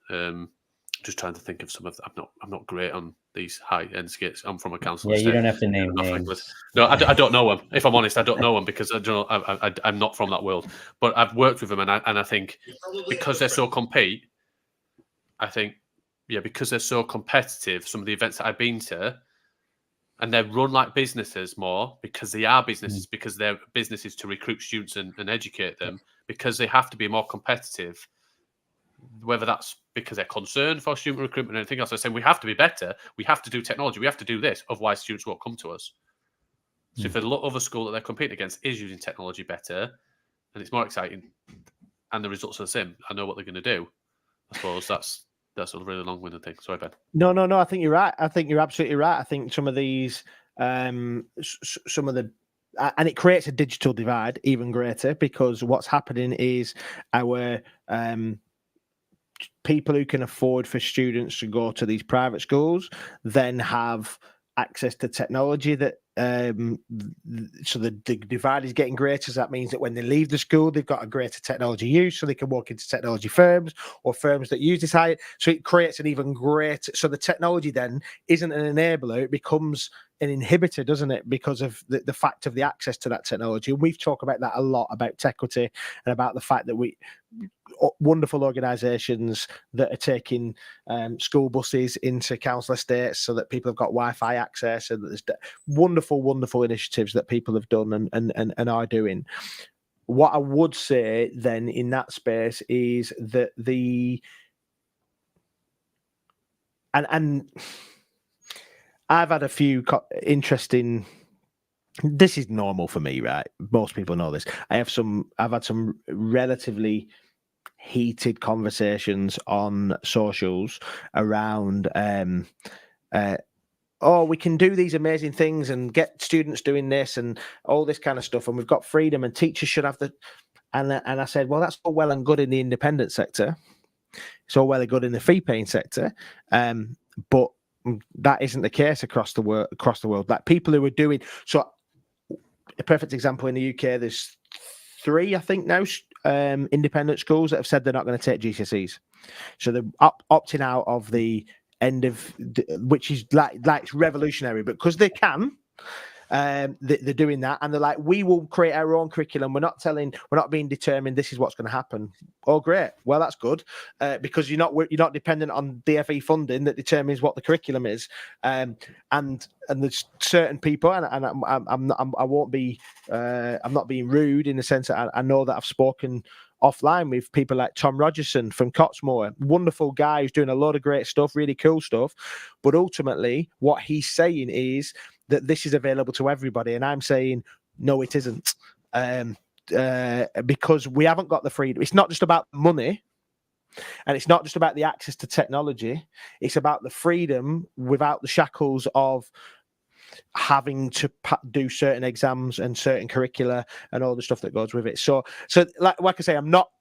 Just trying to think of some of them. I'm not great on these high-end skates. I'm from a council. Yeah, you don't have to name names. No, I don't know them. If I'm honest, I don't know them because I'm not from that world. But I've worked with them, and I think because they're so competitive, because they're so competitive, some of the events that I've been to, and they're run like businesses more because they are businesses, because they're businesses to recruit students and educate them, because they have to be more competitive. Whether that's because they're concerned for student recruitment or anything else, they're saying we have to be better, we have to do technology, we have to do this, otherwise students won't come to us. So if a lot of other school that they're competing against is using technology better, and it's more exciting, and the results are the same, I know what they're going to do. I suppose that's a really long-winded thing. Sorry, Ben. No. I think you're right. I think you're absolutely right. I think some of these, and it creates a digital divide even greater, because what's happening is our people who can afford for students to go to these private schools then have access to technology that so the divide is getting greater. So that means that when they leave the school, they've got a greater technology use, so they can walk into technology firms or firms that use this high. So it creates an even greater. So the technology then isn't an enabler; it becomes an inhibitor, doesn't it? Because of the fact of the access to that technology. And we've talked about that a lot, about Tequity, and about the fact that wonderful organisations that are taking school buses into council estates so that people have got Wi-Fi access, and there's wonderful initiatives that people have done and are doing. What I would say then in that space is that and I've had a few interesting. This is normal for me, right? Most people know this. I've had some relatively heated conversations on socials around we can do these amazing things and get students doing this and all this kind of stuff, and we've got freedom, and teachers should have and I said, well, that's all well and good in the independent sector, it's all well and good in the fee paying sector, but that isn't the case across the world. Like, people who are doing so. A perfect example in the UK, there's 3, I think now, independent schools that have said they're not going to take GCSEs. So they're opting out of the end of, which is like revolutionary, but because they can, they're doing that, and they're like, we will create our own curriculum. We're not being determined this is what's going to happen. Oh, great. Well, that's good, because you're not dependent on DFE funding that determines what the curriculum is. And there's certain people, and I'm not being rude in the sense that I know that I've spoken offline with people like Tom Rogerson from Cottesmore, wonderful guy who's doing a lot of great stuff, really cool stuff. But ultimately, what he's saying is that this is available to everybody, and I'm saying no, it isn't, because we haven't got the freedom. It's not just about money, and it's not just about the access to technology. It's about the freedom without the shackles of having to do certain exams and certain curricula and all the stuff that goes with it. So like I say, I'm not.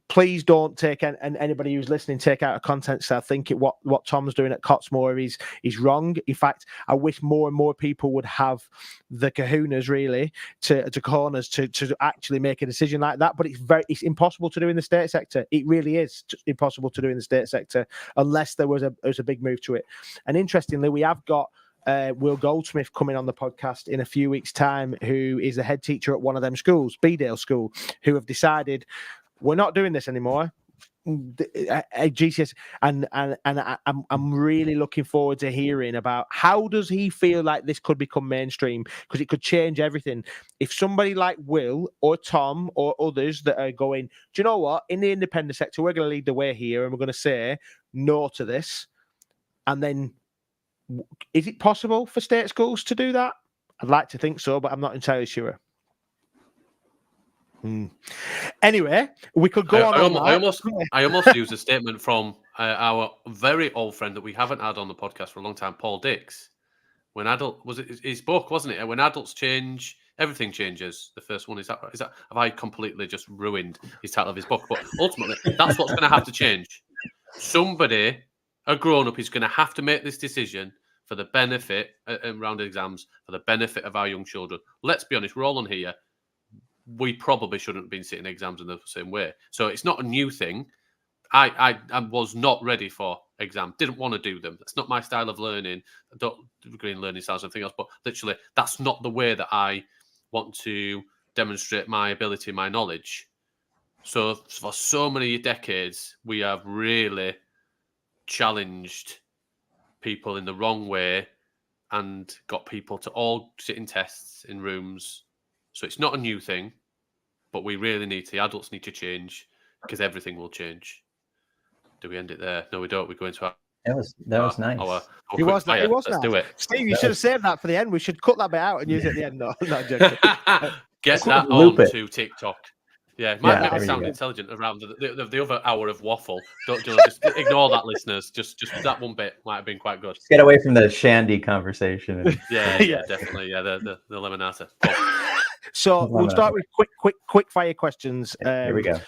Please don't take anybody who's listening take out of context. So I think what Tom's doing at Cottesmore is wrong. In fact, I wish more and more people would have the kahunas really to corners to actually make a decision like that. But it's impossible to do in the state sector. It really is impossible to do in the state sector unless there was a big move to it. And interestingly, we have got Will Goldsmith coming on the podcast in a few weeks' time, who is the head teacher at one of them schools, Bedale School, who have decided we're not doing this anymore. GCS, and I'm really looking forward to hearing about how does he feel like this could become mainstream, because it could change everything. If somebody like Will or Tom or others that are going, do you know what, in the independent sector, we're going to lead the way here, and we're going to say no to this, and then is it possible for state schools to do that? I'd like to think so, but I'm not entirely sure. Anyway, we could go on. I almost used a statement from our very old friend that we haven't had on the podcast for a long time, Paul Dix. His book, wasn't it? When adults change, everything changes. The first one is that have I completely just ruined his title of his book? But ultimately, that's what's going to have to change. Somebody, a grown-up, is going to have to make this decision for the benefit around exams, for the benefit of our young children. Let's be honest, we're all on here. We probably shouldn't have been sitting exams in the same way. So it's not a new thing. I was not ready for exams, didn't want to do them. That's not my style of learning. I don't green learning styles and anything else, but literally that's not the way that I want to demonstrate my ability, my knowledge. So for so many decades, we have really challenged people in the wrong way and got people to all sit in tests in rooms. So it's not a new thing, but we really the adults need to change, because everything will change. Do we end it there? No, we don't. We go into our... That was nice. It was nice. Let's do it. Steve, you should have saved that for the end. We should cut that bit out and use it at the end. No, not joking. Get that on to TikTok. Yeah, it might make it sound intelligent around the other hour of waffle. Don't just ignore that, listeners. Just that one bit might have been quite good. Just get away from the shandy conversation. Yeah, definitely. Yeah, the lemonata. So we'll start with quick fire questions. Here we go.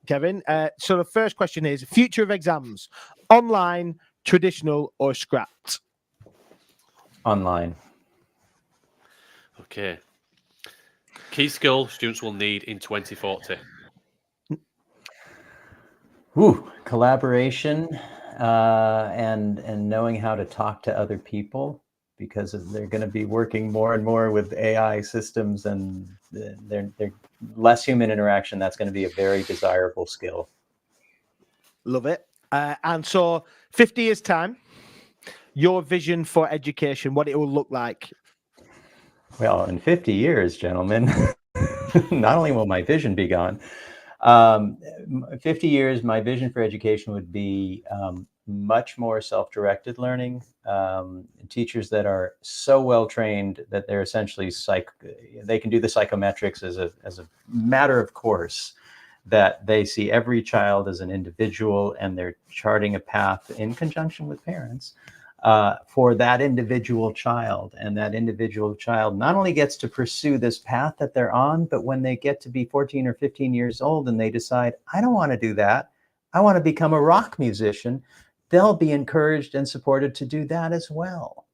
Kevin. So the first question is: future of exams, online, traditional, or scrapped? Online. Okay. Key skill students will need in 2040. Collaboration and knowing how to talk to other people, because they're going to be working more and more with AI systems, and they're less human interaction. That's going to be a very desirable skill. Love it. And so 50 years time, your vision for education, what it will look like. Well, in 50 years, gentlemen, not only will my vision be gone, 50 years, my vision for education would be much more self-directed learning, teachers that are so well trained that they're essentially they can do the psychometrics as a matter of course, that they see every child as an individual and they're charting a path in conjunction with parents for that individual child. And that individual child not only gets to pursue this path that they're on, but when they get to be 14 or 15 years old and they decide, I don't want to do that, I want to become a rock musician, they'll be encouraged and supported to do that as well.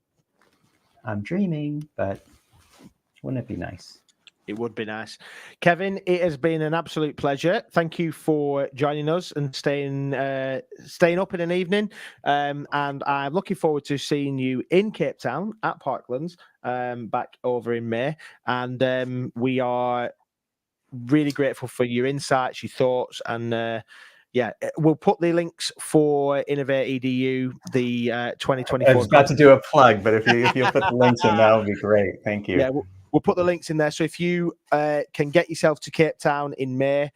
I'm dreaming, but wouldn't it be nice? It would be nice. Kevin, it has been an absolute pleasure. Thank you for joining us and staying up in an evening. And I'm looking forward to seeing you in Cape Town at Parklands back over in May. And we are really grateful for your insights, your thoughts, and we'll put the links for InnovateEDU, the 2024. I was about to do a plug, but if you'll put the links in, that would be great. Thank you. Yeah, we'll put the links in there. So if you can get yourself to Cape Town in May,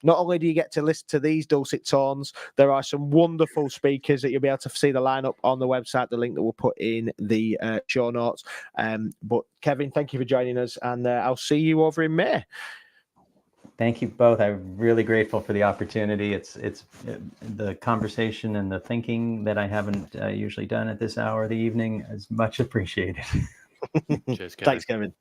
not only do you get to listen to these dulcet tones, there are some wonderful speakers that you'll be able to see the lineup on the website, the link that we'll put in the show notes. But Kevin, thank you for joining us, and I'll see you over in May. Thank you both. I'm really grateful for the opportunity. It's the conversation and the thinking that I haven't usually done at this hour of the evening is much appreciated. Cheers, Kevin. Thanks, Kevin.